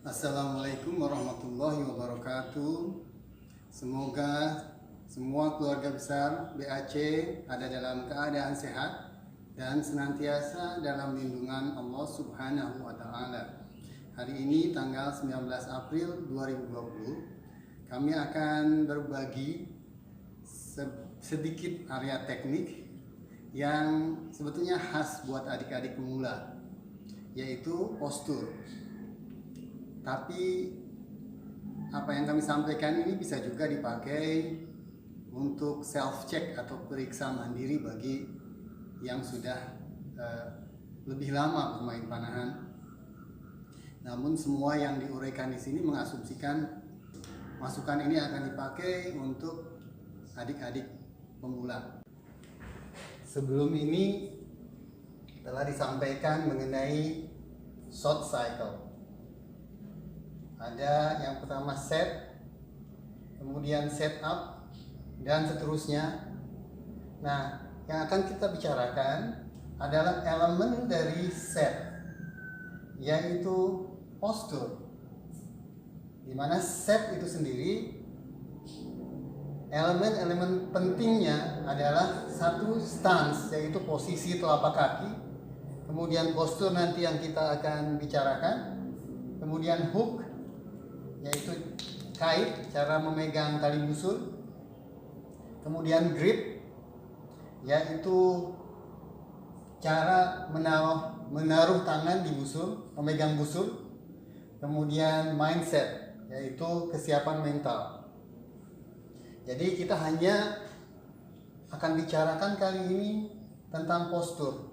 Assalamualaikum warahmatullahi wabarakatuh. Semoga semua keluarga besar BAC ada dalam keadaan sehat dan senantiasa dalam lindungan Allah Subhanahu wa Ta'ala. Hari ini tanggal 19 April 2020, kami akan berbagi sedikit area teknik yang sebetulnya khas buat adik-adik pemula, yaitu postur. Tapi apa yang kami sampaikan ini bisa juga dipakai untuk self check atau periksa mandiri bagi yang sudah lebih lama bermain panahan. Namun semua yang diuraikan di sini mengasumsikan masukan ini akan dipakai untuk adik-adik pemula. Sebelum ini telah disampaikan mengenai short cycle. Ada yang pertama set, kemudian set up, dan seterusnya. Nah, yang akan kita bicarakan adalah elemen dari set, yaitu postur. Di mana set itu sendiri, elemen-elemen pentingnya adalah satu stance, yaitu posisi telapak kaki, kemudian postur nanti yang kita akan bicarakan, kemudian hook, yaitu kait, cara memegang tali busul, kemudian grip, yaitu cara menaruh tangan di busul, memegang busul, kemudian mindset, yaitu kesiapan mental. Jadi kita hanya akan bicarakan kali ini tentang postur,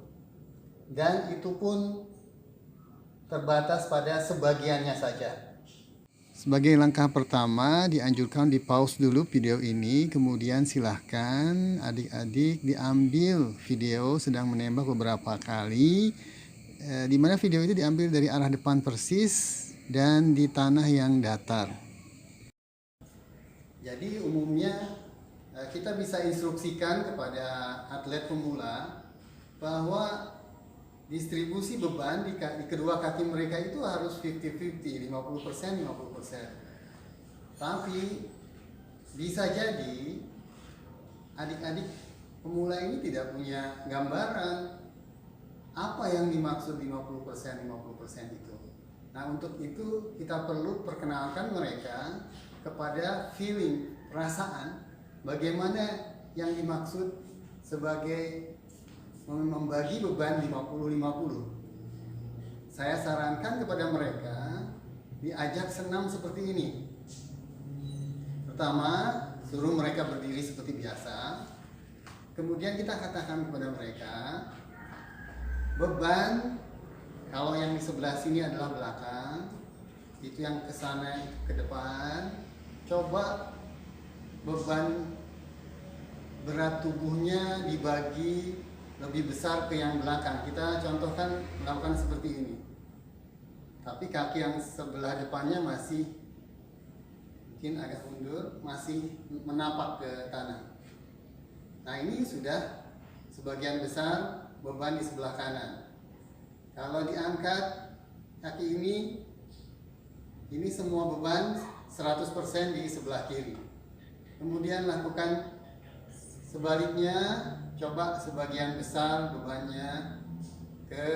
dan itu pun terbatas pada sebagiannya saja. Sebagai langkah pertama, dianjurkan di pause dulu video ini, kemudian silahkan adik-adik diambil video sedang menembak beberapa kali, di mana video itu diambil dari arah depan persis dan di tanah yang datar. Jadi umumnya kita bisa instruksikan kepada atlet pemula bahwa distribusi beban di kedua kaki mereka itu harus 50-50, 50%, 50%. Tapi bisa jadi adik-adik pemula ini tidak punya gambaran apa yang dimaksud 50%, 50% itu. Nah, untuk itu kita perlu perkenalkan mereka kepada feeling, perasaan bagaimana yang dimaksud sebagai membagi beban 50-50. Saya sarankan kepada mereka diajak senam seperti ini. Pertama, suruh mereka berdiri seperti biasa. Kemudian kita katakan kepada mereka, beban kalau yang di sebelah sini adalah belakang, itu yang ke sana itu ke depan. Coba beban berat tubuhnya dibagi lebih besar ke yang belakang. Kita contohkan melakukan seperti ini. Tapi kaki yang sebelah depannya masih mungkin agak mundur, masih menapak ke tanah. Nah, ini sudah sebagian besar beban di sebelah kanan. Kalau diangkat kaki ini semua beban 100% di sebelah kiri. Kemudian lakukan sebaliknya, coba sebagian besar bebannya ke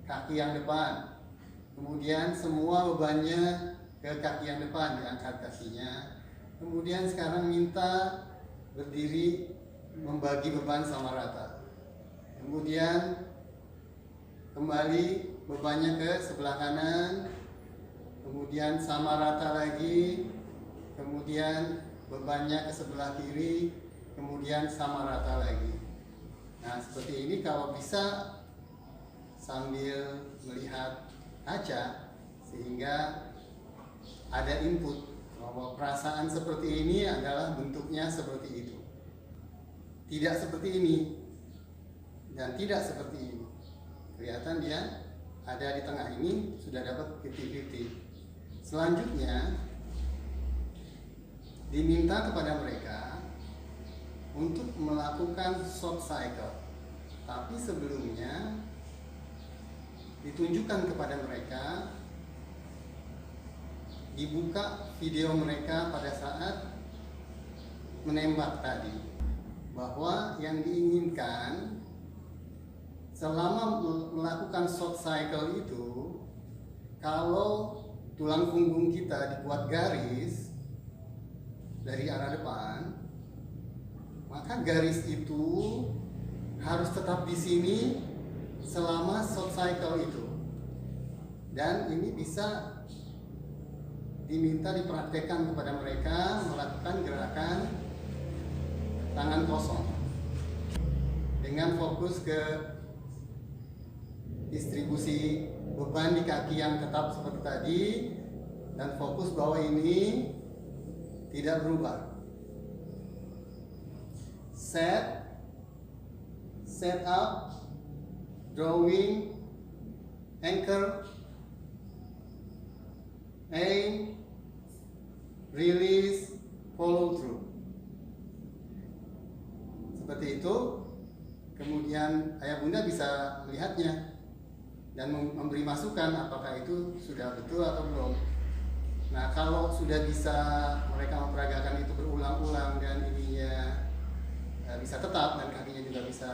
kaki yang depan. Kemudian semua bebannya ke kaki yang depan, diangkat kakinya. Kemudian sekarang minta berdiri membagi beban sama rata. Kemudian kembali bebannya ke sebelah kanan. Kemudian sama rata lagi. Kemudian bebannya ke sebelah kiri. Kemudian sama rata lagi. Nah, seperti ini kalau bisa sambil melihat kaca, sehingga ada input bahwa perasaan seperti ini adalah bentuknya seperti itu. Tidak seperti ini dan tidak seperti ini. Kelihatan dia ada di tengah ini, sudah dapat 50-50. Selanjutnya diminta kepada mereka untuk melakukan short cycle. Tapi sebelumnya ditunjukkan kepada mereka dibuka video mereka pada saat menembak tadi, bahwa yang diinginkan selama melakukan short cycle itu, kalau tulang punggung kita dibuat garis dari arah depan, maka garis itu harus tetap di sini selama short cycle itu. Dan ini bisa diminta dipraktekkan kepada mereka melakukan gerakan tangan kosong dengan fokus ke distribusi beban di kaki yang tetap seperti tadi, dan fokus bahwa ini tidak berubah. Set up, drawing, anchor, aim, release, follow through. Seperti itu. Kemudian ayah bunda bisa melihatnya dan memberi masukan apakah itu sudah betul atau belum. Nah, kalau sudah bisa mereka memperagakan itu berulang-ulang dan ininya bisa tetap dan kakinya juga bisa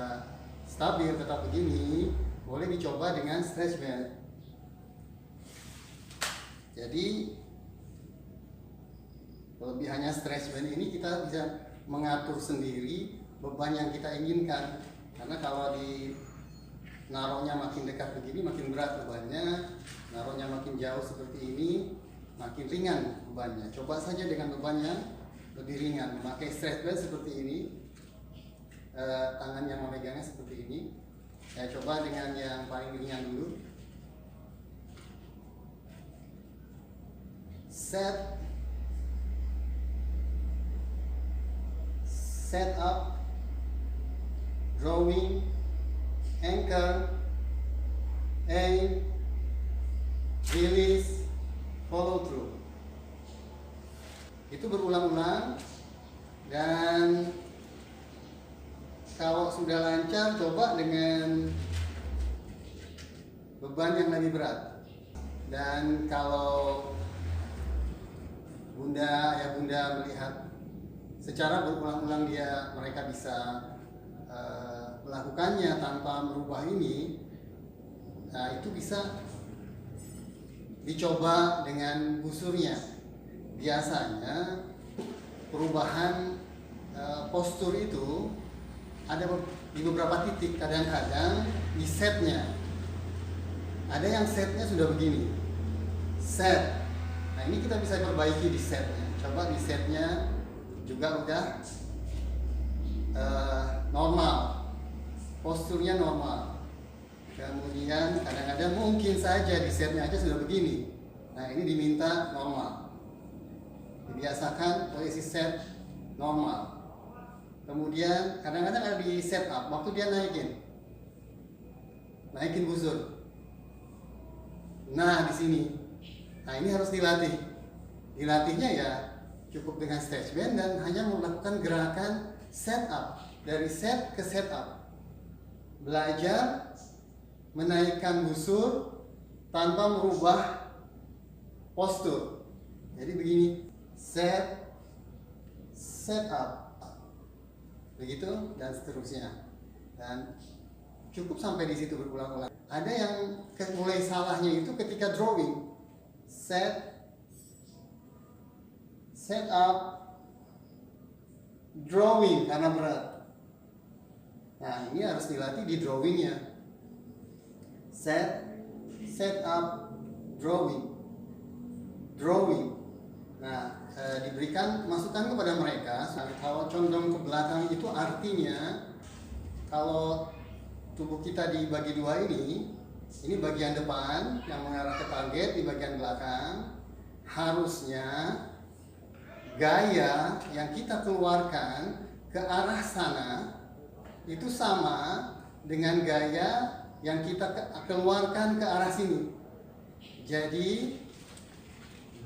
stabil tetap begini, boleh dicoba dengan stretch band. Jadi kelebihannya stretch band ini, kita bisa mengatur sendiri beban yang kita inginkan. Karena kalau di naruhnya makin dekat begini makin berat bebannya, naruhnya makin jauh seperti ini makin ringan bebannya. Coba saja dengan beban yang lebih ringan, memakai stretch band seperti ini, tangan yang memegangnya seperti ini. Saya coba dengan yang paling ringan dulu. Set up, drawing, anchor, aim, release, follow through. Itu berulang-ulang, dan kalau sudah lancar coba dengan beban yang lebih berat. Dan kalau ayah bunda melihat secara berulang-ulang mereka bisa melakukannya tanpa merubah ini, nah itu bisa dicoba dengan busurnya. Biasanya perubahan postur itu ada di beberapa titik. Kadang-kadang di setnya, ada yang setnya sudah begini, set. Nah, ini kita bisa perbaiki di setnya. Coba di setnya juga udah normal, posturnya normal. Kemudian kadang-kadang mungkin saja di setnya aja sudah begini. Nah, ini diminta normal. Dibiasakan posisi set normal. Kemudian kadang-kadang ada di set up, waktu dia naikin busur. Nah, di sini. Nah, ini harus dilatih. Dilatihnya ya cukup dengan stretch band dan hanya melakukan gerakan set up, dari set ke set up. Belajar menaikkan busur tanpa merubah postur. Jadi begini, set up, begitu dan seterusnya. Dan cukup sampai di situ berulang-ulang. Ada yang mulai salahnya itu ketika drawing. Set up, drawing karena berat. Nah, ini harus dilatih di drawingnya. Set up, drawing. Nah, diberikan masukan kepada mereka. Kalau condong ke belakang itu artinya kalau tubuh kita dibagi dua ini bagian depan yang mengarah ke target, di bagian belakang harusnya gaya yang kita keluarkan ke arah sana itu sama dengan gaya yang kita keluarkan ke arah sini. Jadi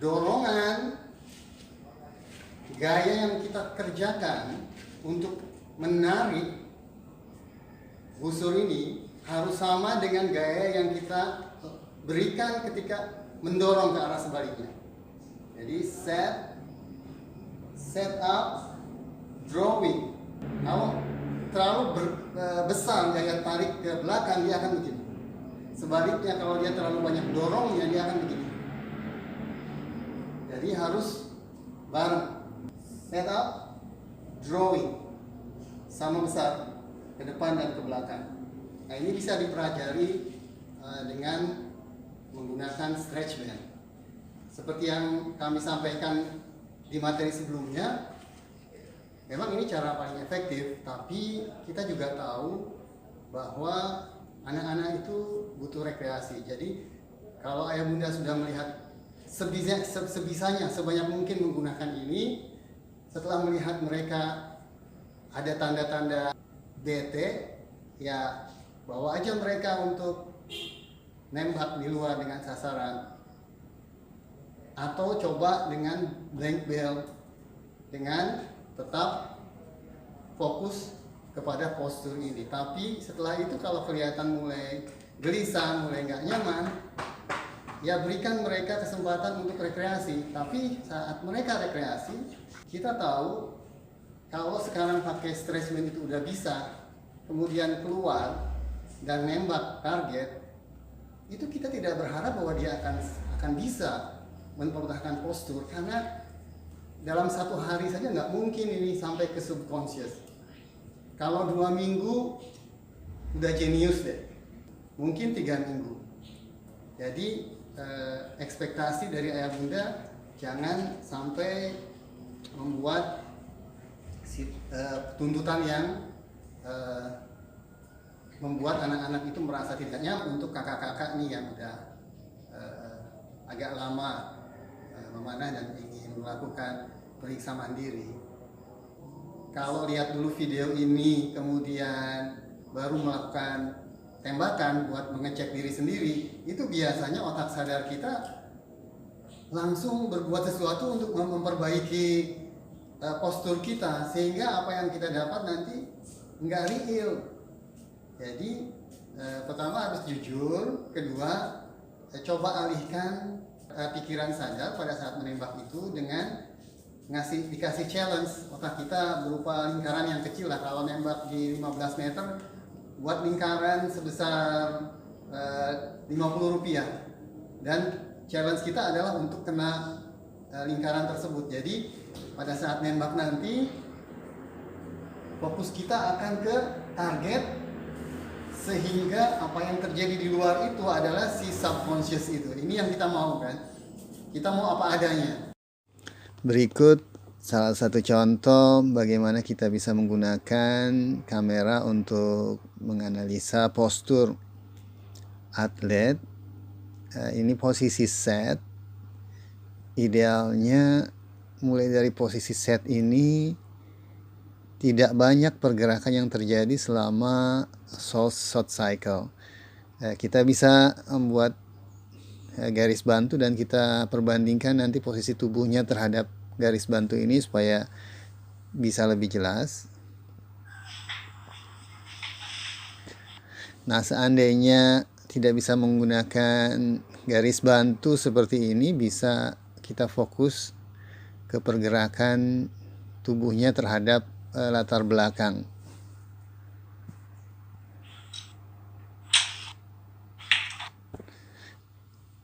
dorongan gaya yang kita kerjakan untuk menarik busur ini harus sama dengan gaya yang kita berikan ketika mendorong ke arah sebaliknya. Jadi set up, drawing. Kalau terlalu besar gaya tarik ke belakang, dia akan begini. Sebaliknya kalau dia terlalu banyak dorongnya, dia akan begini. Jadi harus bareng. Set up, drawing, sama besar ke depan dan ke belakang. Nah, ini bisa dipelajari dengan menggunakan stretch band. Seperti yang kami sampaikan di materi sebelumnya, memang ini cara paling efektif, tapi kita juga tahu bahwa anak-anak itu butuh rekreasi. Jadi kalau ayah bunda sudah melihat sebisanya, sebanyak mungkin menggunakan ini, setelah melihat mereka ada tanda-tanda bete, ya bawa aja mereka untuk nembak di luar dengan sasaran. Atau coba dengan blank ball, dengan tetap fokus kepada postur ini. Tapi setelah itu kalau kelihatan mulai gelisah, mulai nggak nyaman, ya berikan mereka kesempatan untuk rekreasi. Tapi saat mereka rekreasi, kita tahu kalau sekarang pakai stretch band itu udah bisa, kemudian keluar dan nembak target, itu kita tidak berharap bahwa dia akan bisa mempertahankan postur, karena dalam satu hari saja nggak mungkin ini sampai ke subconscious. Kalau 2 minggu udah jenius deh, mungkin 3 minggu. Jadi ekspektasi dari ayah bunda jangan sampai membuat tuntutan yang membuat anak-anak itu merasa tidak nyaman. Untuk kakak-kakak nih yang udah agak lama memanah dan ingin melakukan periksa mandiri, kalau lihat dulu video ini kemudian baru melakukan tembakan buat mengecek diri sendiri, itu biasanya otak sadar kita langsung berbuat sesuatu untuk memperbaiki postur kita, sehingga apa yang kita dapat nanti nggak real. Jadi pertama harus jujur, kedua coba alihkan pikiran sadar pada saat menembak itu dengan dikasih challenge otak kita berupa lingkaran yang kecil lah. Kalau nembak di 15 meter, buat lingkaran sebesar 50 rupiah, dan challenge kita adalah untuk kena lingkaran tersebut. Jadi pada saat nembak nanti fokus kita akan ke target, sehingga apa yang terjadi di luar itu adalah si subconscious itu. Ini yang kita mau kan? Kita mau apa adanya. Berikut salah satu contoh bagaimana kita bisa menggunakan kamera untuk menganalisa postur atlet. Ini posisi set. Idealnya mulai dari posisi set ini tidak banyak pergerakan yang terjadi selama short cycle. Kita bisa membuat garis bantu dan kita perbandingkan nanti posisi tubuhnya terhadap garis bantu ini supaya bisa lebih jelas. Nah, seandainya tidak bisa menggunakan garis bantu seperti ini, bisa kita fokus ke pergerakan tubuhnya terhadap latar belakang.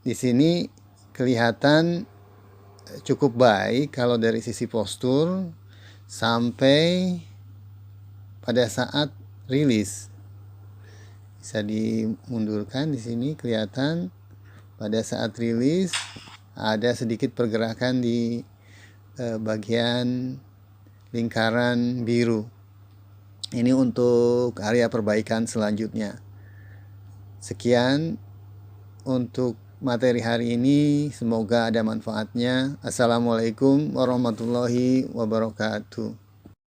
Di sini kelihatan cukup baik kalau dari sisi postur sampai pada saat rilis. Bisa dimundurkan, di sini kelihatan pada saat rilis ada sedikit pergerakan di bagian lingkaran biru. Ini untuk area perbaikan selanjutnya. Sekian untuk materi hari ini, semoga ada manfaatnya. Assalamualaikum warahmatullahi wabarakatuh.